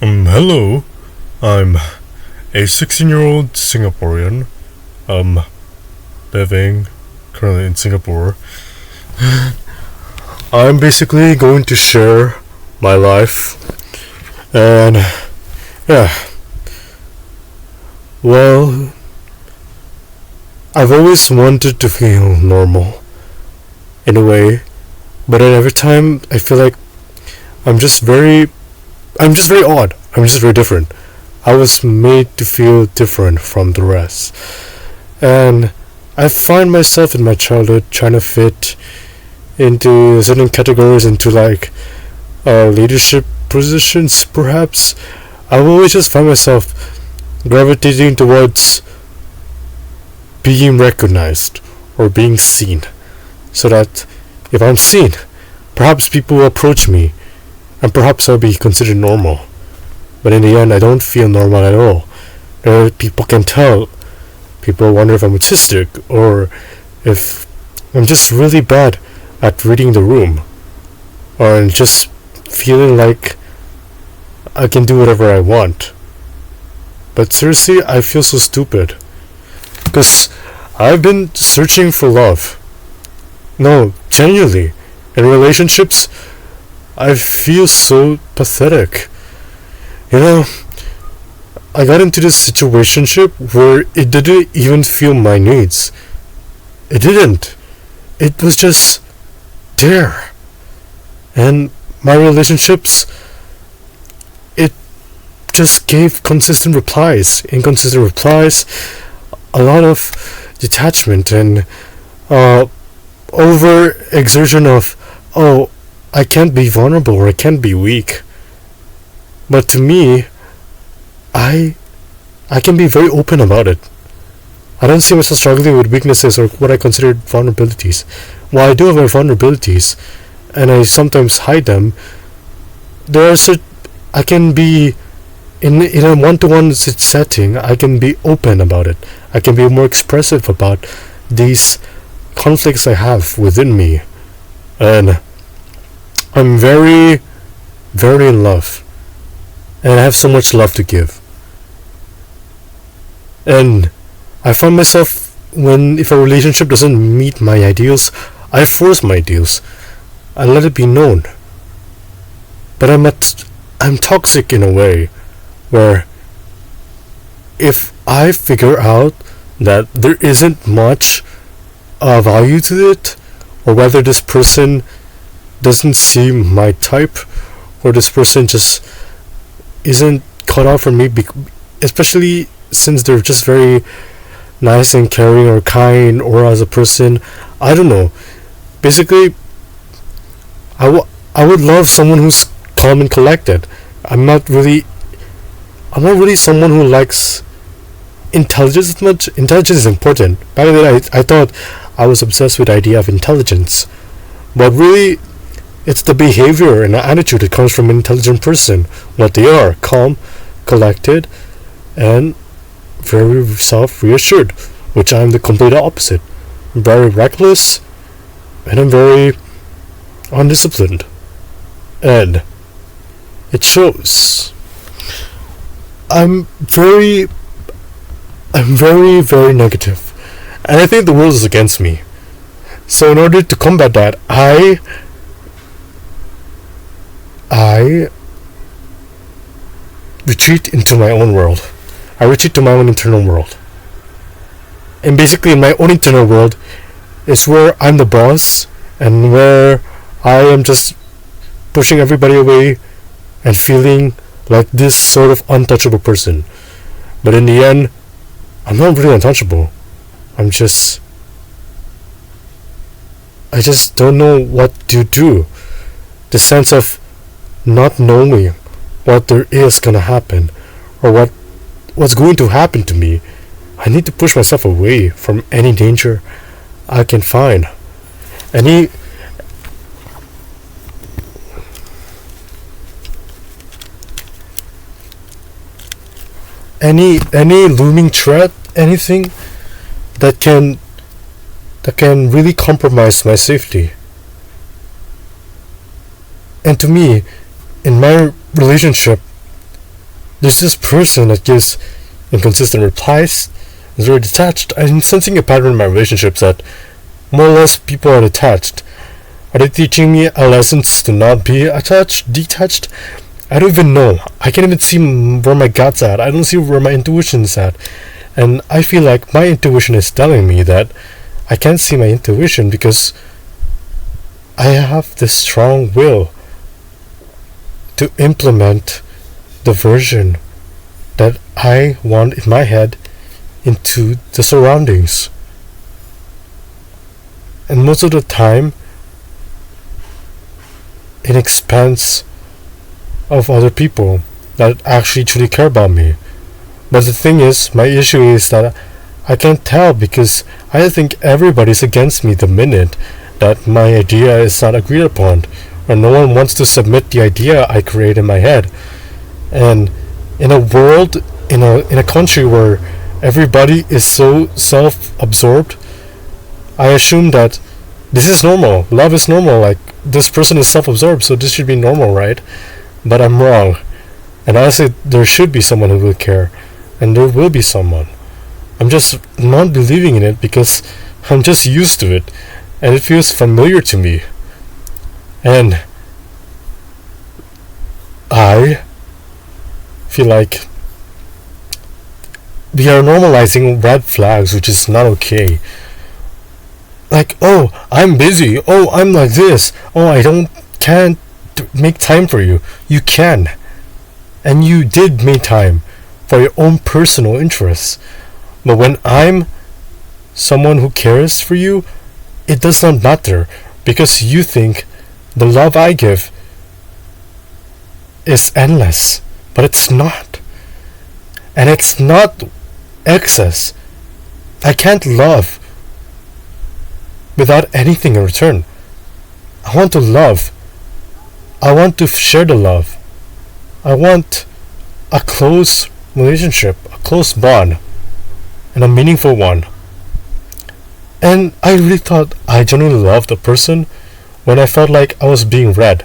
Hello. I'm a 16-year-old Singaporean, living currently in Singapore. I'm basically going to share my life, and yeah, well, I've always wanted to feel normal, in a way, but then every time I feel like I'm just very, I'm just very odd. I'm just very different. I was made to feel different from the rest. And I find myself in my childhood trying to fit into certain categories, into like leadership positions, perhaps. I will always just find myself gravitating towards being recognized or being seen, so that if I'm seen, perhaps people will approach me and perhaps I'll be considered normal. But in the end, I don't feel normal at all. People can tell. People wonder if I'm autistic or if I'm just really bad at reading the room, or just feeling like I can do whatever I want. But seriously, I feel so stupid. Because I've been searching for love. No, genuinely. In relationships, I feel so pathetic. You know, I got into this situationship where it didn't even feel my needs. It didn't. It was just there. And my relationships, it just gave consistent replies, inconsistent replies, a lot of detachment and over exertion of, oh, I can't be vulnerable or I can't be weak. But to me, I can be very open about it. I don't see myself struggling with weaknesses or what I consider vulnerabilities. While I do have my vulnerabilities, and I sometimes hide them, there are I can be in a one-to-one setting. I can be open about it. I can be more expressive about these conflicts I have within me, and I'm very, very in love. And I have so much love to give. And I find myself, if a relationship doesn't meet my ideals, I force my ideals. I let it be known. But I'm toxic in a way where if I figure out that there isn't much value to it, or whether this person doesn't seem my type, or this person just isn't cut out for me, especially since they're just very nice and caring or kind, or as a person, I don't know. Basically, I would love someone who's calm and collected. I'm not really someone who likes intelligence as much. Intelligence is important. Back then, I thought I was obsessed with the idea of intelligence, but really, it's the behavior and the attitude that comes from an intelligent person. What they are: calm, collected, and very self-reassured, which I'm the complete opposite. I'm very reckless, and I'm very undisciplined. And it shows. I'm very, very negative. And I think the world is against me. So in order to combat that, I retreat into my own world. I retreat to my own internal world. And basically, in my own internal world is where I'm the boss, and where I am just pushing everybody away and feeling like this sort of untouchable person. But in the end, I'm not really untouchable. I just don't know what to do. The sense of not knowing what there is gonna happen, or what's going to happen to me. I need to push myself away from any danger I can find. Any looming threat, anything that can really compromise my safety. And to me, in my relationship, there's this person that gives inconsistent replies, is very detached. I'm sensing a pattern in my relationships that more or less people are detached. Are they teaching me a lesson to not be detached? I don't even know. I can't even see where my gut's at. I don't see where my intuition's at. And I feel like my intuition is telling me that I can't see my intuition because I have this strong will to implement the version that I want in my head into the surroundings. And most of the time, in expense of other people that actually truly care about me. But the thing is, my issue is that I can't tell because I think everybody's against me the minute that my idea is not agreed upon, or no one wants to submit the idea I create in my head. And in a world, in a country where everybody is so self-absorbed, I assume that this is normal. Love is normal. Like, this person is self-absorbed, so this should be normal, right? But I'm wrong. And honestly, there should be someone who will care. And there will be someone. I'm just not believing in it because I'm just used to it. And it feels familiar to me. And I feel like we are normalizing red flags, which is not okay. Like, oh, I'm busy. Oh, I'm like this. Oh, can't make time for you. You can. And you did make time for your own personal interests. But when I'm someone who cares for you, it does not matter because you think the love I give is endless. But it's not. And it's not excess. I can't love without anything in return. I want to love. I want to share the love. I want a close relationship, a close bond, and a meaningful one. And I really thought I genuinely loved a person when I felt like I was being read,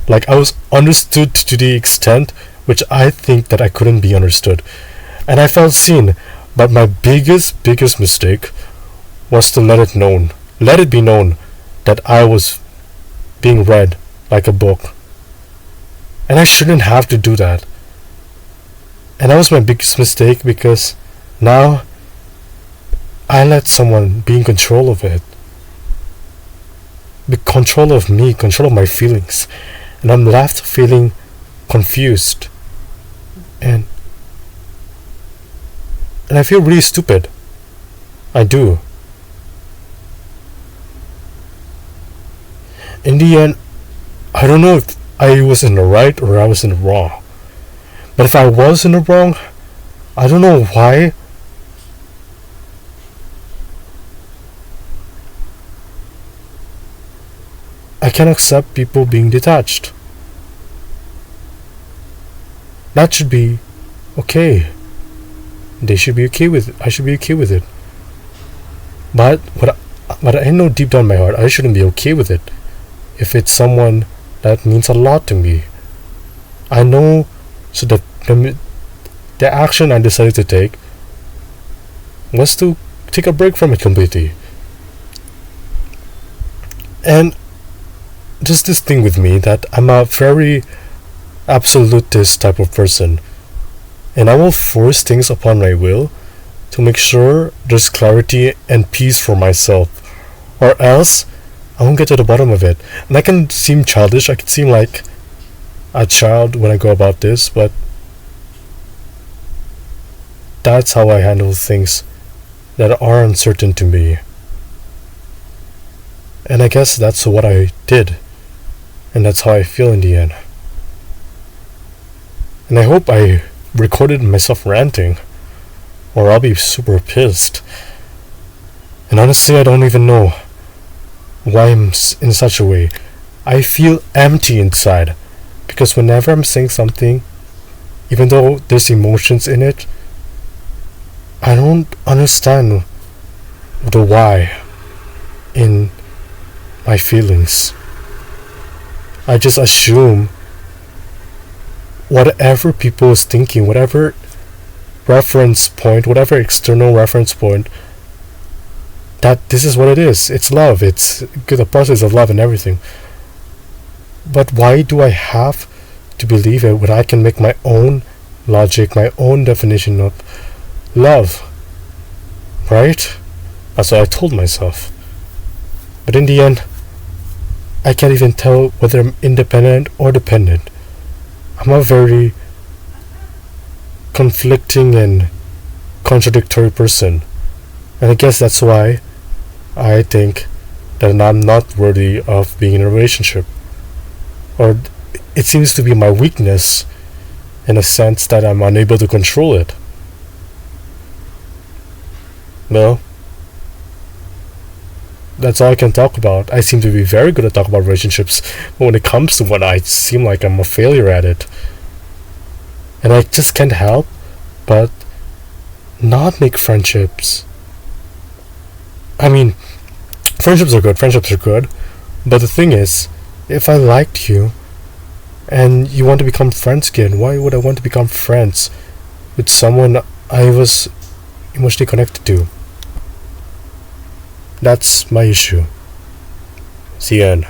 like I was understood to the extent which I think that I couldn't be understood. And I felt seen, but my biggest mistake was to let it be known that I was being read like a book. And I shouldn't have to do that. And that was my biggest mistake because now I let someone be in control of it. Be control of me, control of my feelings. And I'm left feeling confused. And I feel really stupid. I do. In the end, I don't know if I was in the right or I was in the wrong. But if I was in the wrong, I don't know why. I can't accept people being detached. That should be okay. They should be okay with it. I should be okay with it. But what I know deep down in my heart, I shouldn't be okay with it if it's someone that means a lot to me. I know, so the action I decided to take was to take a break from it completely. And just this thing with me that I'm a very absolutist type of person, and I will force things upon my will to make sure there's clarity and peace for myself, or else I won't get to the bottom of it. And I can seem childish, I can seem like a child when I go about this, but that's how I handle things that are uncertain to me. And I guess that's what I did, and that's how I feel in the end. And I hope I recorded myself ranting, or I'll be super pissed. And honestly, I don't even know why I'm in such a way. I feel empty inside, because whenever I'm saying something, even though there's emotions in it, I don't understand the why in my feelings. I just assume whatever people is thinking, whatever reference point, whatever external reference point, that this is what it is. It's love. It's the process of love and everything. But why do I have to believe it when I can make my own logic, my own definition of love? Right? That's what I told myself. But in the end, I can't even tell whether I'm independent or dependent. I'm a very conflicting and contradictory person. And I guess that's why I think that I'm not worthy of being in a relationship. Or it seems to be my weakness in a sense that I'm unable to control it. Well, that's all I can talk about. I seem to be very good at talking about relationships, but when it comes to one, I seem like I'm a failure at it. And I just can't help but not make friendships. I mean, friendships are good, but the thing is, if I liked you, and you want to become friends again, why would I want to become friends with someone I was emotionally connected to? That's my issue. The end.